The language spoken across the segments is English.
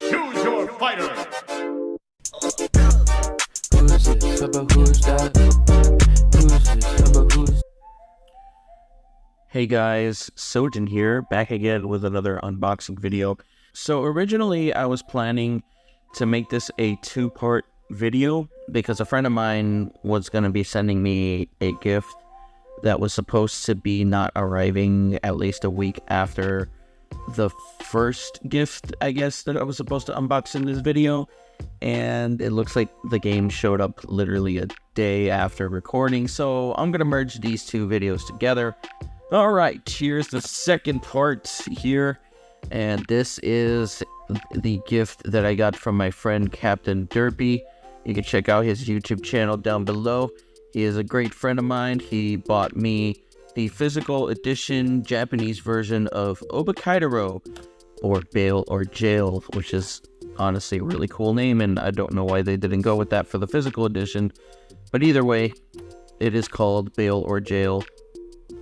Choose your fighter. Who's this? About who's that? Who's this? About who's... Hey guys, Sojan here, back again with another unboxing video. So originally I was planning to make this a two-part video because a friend of mine was going to be sending me a gift that was supposed to be not arriving at least a week after the first gift, I guess, that I was supposed to unbox in this video. And it looks like the game showed up literally a day after recording, so I'm going to merge these two videos together. Alright, here's the second part here, and this is the gift that I got from my friend Captain Derpy. You can check out his YouTube channel down below. He is a great friend of mine. He bought me the physical edition Japanese version of Obakeidoro, or Bail or Jail, which is honestly a really cool name, and I don't know why they didn't go with that for the physical edition. But either way, it is called Bail or Jail,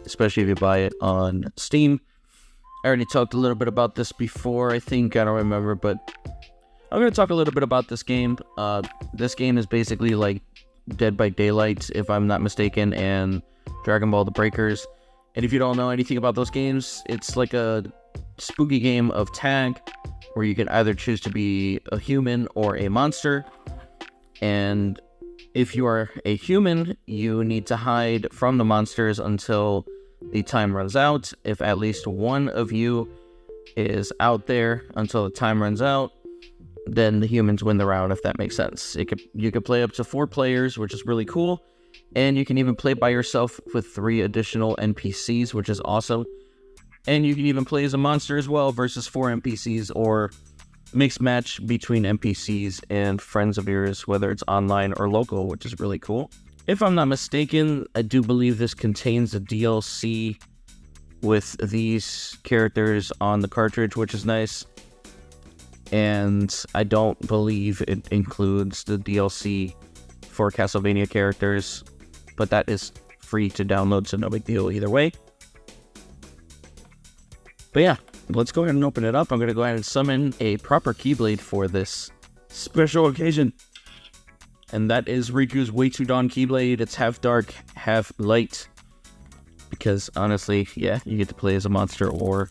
especially if you buy it on Steam. I already talked a little bit about this before, I think. I don't remember, but I'm going to talk a little bit about this game. This game is basically like Dead by Daylight, if I'm not mistaken, and Dragon Ball The Breakers. And if you don't know anything about those games, it's like a spooky game of tag, where you can either choose to be a human or a monster. And if you are a human, you need to hide from the monsters until the time runs out. If at least one of you is out there until the time runs out, then the humans win the round, if that makes sense. You could play up to 4 players, which is really cool. And you can even play by yourself with 3 additional NPCs, which is awesome. And you can even play as a monster as well versus 4 NPCs, or mixed match between NPCs and friends of yours, whether it's online or local, which is really cool. If I'm not mistaken, I do believe this contains a DLC with these characters on the cartridge, which is nice. And I don't believe it includes the DLC for Castlevania characters, but that is free to download, so no big deal either way. But yeah, let's go ahead and open it up. I'm going to go ahead and summon a proper Keyblade for this special occasion. And that is Riku's Way Too Dawn Keyblade. It's half dark, half light. Because honestly, yeah, you get to play as a monster or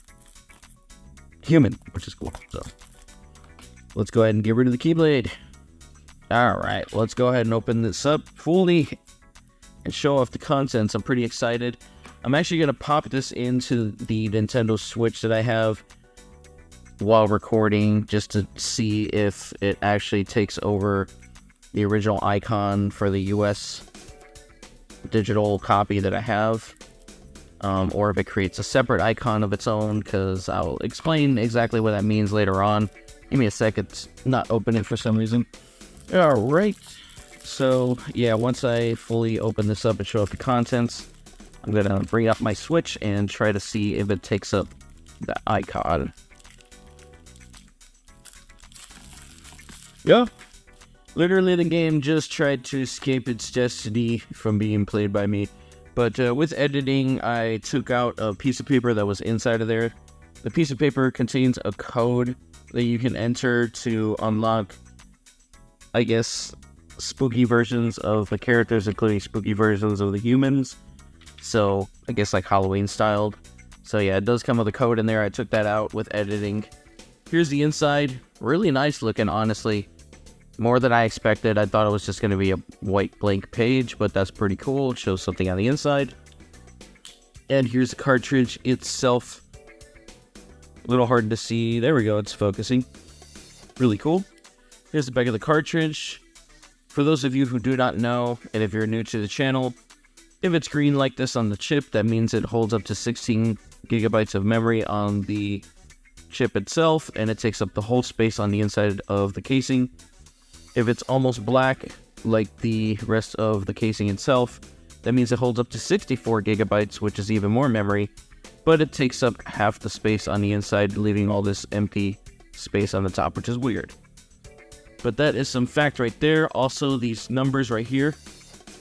human, which is cool. So let's go ahead and get rid of the Keyblade. Alright, let's go ahead and open this up fully and show off the contents. I'm pretty excited. I'm actually going to pop this into the Nintendo Switch that I have while recording, just to see if it actually takes over the original icon for the US digital copy that I have, or if it creates a separate icon of its own, because I'll explain exactly what that means later on. Give me a second, it's not opening for some reason. Alright, so yeah, once I fully open this up and show off the contents, I'm going to bring up my Switch and try to see if it takes up the icon. Yeah, literally the game just tried to escape its destiny from being played by me. But with editing, I took out a piece of paper that was inside of there. The piece of paper contains a code that you can enter to unlock, I guess, spooky versions of the characters, including spooky versions of the humans. So, I guess like Halloween styled. So yeah, it does come with a code in there. I took that out with editing. Here's the inside. Really nice looking, honestly. More than I expected. I thought it was just going to be a white blank page, but that's pretty cool. It shows something on the inside. And here's the cartridge itself. A little hard to see. There we go, it's focusing. Really cool. Here's the back of the cartridge. For those of you who do not know, and if you're new to the channel, if it's green like this on the chip, that means it holds up to 16 gigabytes of memory on the chip itself, and it takes up the whole space on the inside of the casing. If it's almost black, like the rest of the casing itself, that means it holds up to 64 gigabytes, which is even more memory, but it takes up half the space on the inside, leaving all this empty space on the top, which is weird. But that is some fact right there. Also, these numbers right here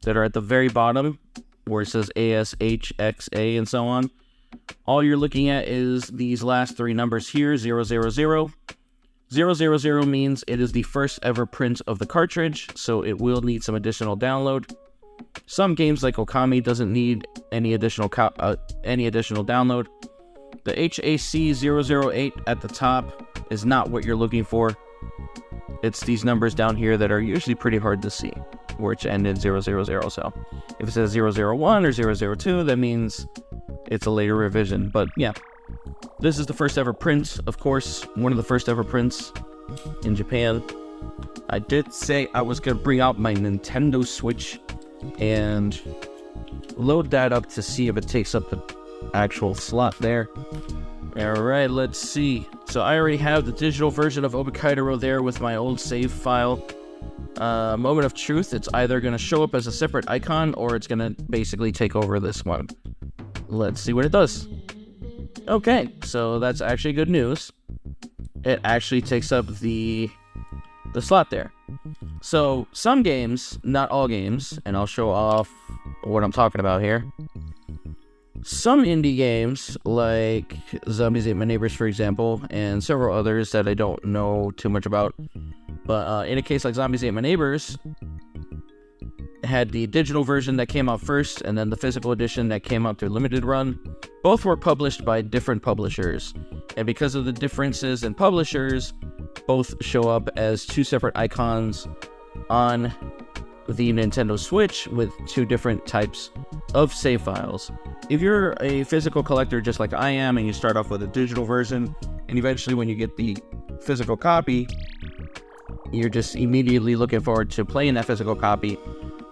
that are at the very bottom, where it says ASHXA and so on, All you're looking at is these last three numbers here, 000. 000 means it is the first ever print of the cartridge, so it will need some additional download. Some games like Okami doesn't need any additional download. The HAC008 at the top is not what you're looking for. It's these numbers down here that are usually pretty hard to see, which end in 000. So if it says 001 or 002, that means it's a later revision. But yeah, this is the first ever print, of course, one of the first ever prints in Japan. I did say I was going to bring out my Nintendo Switch and load that up to see if it takes up the actual slot there. Alright, let's see. So I already have the digital version of Obakeidoro there with my old save file. Moment of truth, it's either going to show up as a separate icon or it's going to basically take over this one. Let's see what it does. Okay, so that's actually good news. It actually takes up the slot there. So some games, not all games, and I'll show off what I'm talking about here. Some indie games, like Zombies Ate My Neighbors, for example, and several others that I don't know too much about, but in a case like Zombies Ate My Neighbors, had the digital version that came out first, and then the physical edition that came out through limited run. Both were published by different publishers, and because of the differences in publishers, both show up as two separate icons on the Nintendo Switch with two different types of save files. If you're a physical collector just like I am, and you start off with a digital version, and eventually when you get the physical copy, you're just immediately looking forward to playing that physical copy,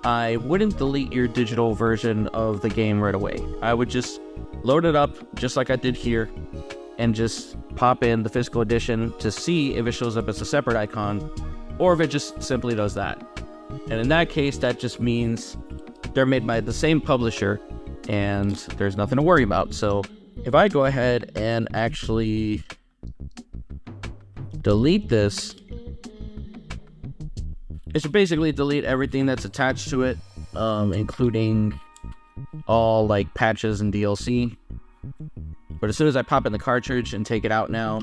I wouldn't delete your digital version of the game right away. I would just load it up just like I did here and just pop in the physical edition to see if it shows up as a separate icon or if it just simply does that. And in that case, that just means they're made by the same publisher and there's nothing to worry about. So if I go ahead and actually delete this, it should basically delete everything that's attached to it, including all like patches and DLC. But as soon as I pop in the cartridge and take it out now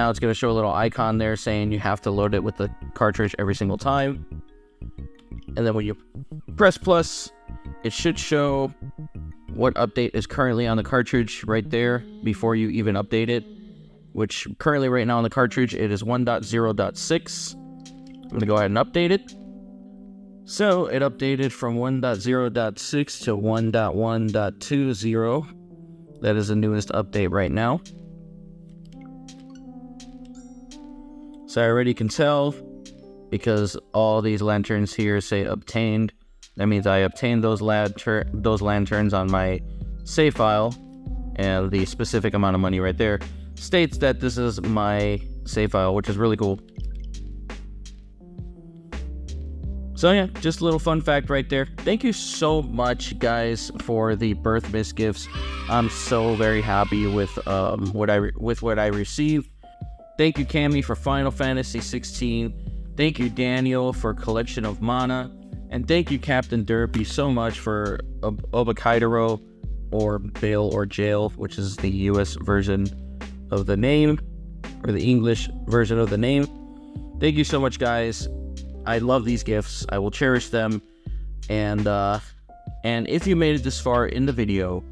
it's going to show a little icon there saying you have to load it with the cartridge every single time. And then when you press plus, it should show what update is currently on the cartridge right there before you even update it, which currently right now on the cartridge it is 1.0.6. I'm going to go ahead and update it. So it updated from 1.0.6 to 1.1.20. That is the newest update right now. So I already can tell because all these lanterns here say obtained. That means I obtained those lanterns on my save file, and the specific amount of money right there states that this is my save file, which is really cool. So yeah, just a little fun fact right there. Thank you so much, guys, for the Birthmas gifts. I'm so very happy with what I received. Thank you, Camy, for Final Fantasy 16. Thank you, Daniel, for Collection of Mana. And thank you, Captain Derpy, so much for Obakeidoro, or Bail or Jail, which is the US version of the name, or the English version of the name. Thank you so much, guys. I love these gifts. I will cherish them. And if you made it this far in the video,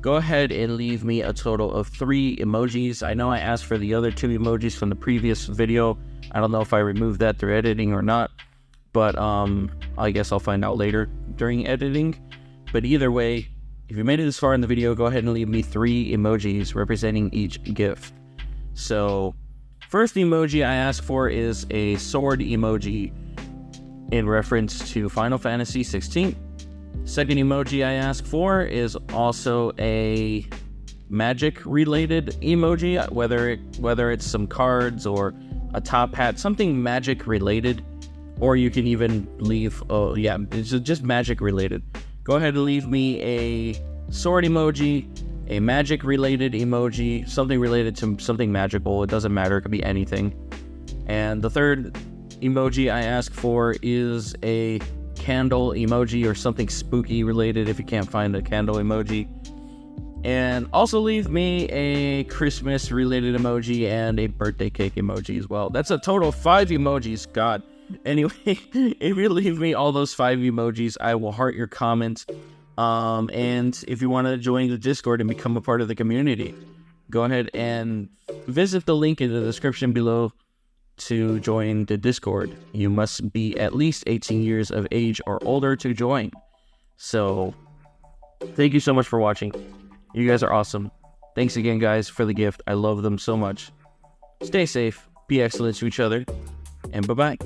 go ahead and leave me a total of 3 emojis. I know I asked for the other 2 emojis from the previous video. I don't know if I removed that through editing or not, but I guess I'll find out later during editing. But either way, if you made it this far in the video, go ahead and leave me 3 emojis representing each gift. So first emoji I asked for is a sword emoji in reference to Final Fantasy 16. Second emoji I asked for is also a magic related emoji, whether it's some cards or a top hat, something magic related, or you can even leave, it's just magic related. Go ahead and leave me a sword emoji, a magic related emoji, something related to something magical. It doesn't matter, it could be anything. And the third emoji I ask for is a candle emoji or something spooky related if you can't find a candle emoji. And also leave me a Christmas related emoji and a birthday cake emoji as well. That's a total of 5 emojis. God. Anyway, if you leave me all those 5 emojis, I will heart your comment. And if you want to join the Discord and become a part of the community, go ahead and visit the link in the description below to join the Discord. You must be at least 18 years of age or older to join. So, thank you so much for watching. You guys are awesome. Thanks again, guys, for the gift. I love them so much. Stay safe, be excellent to each other, and bye-bye.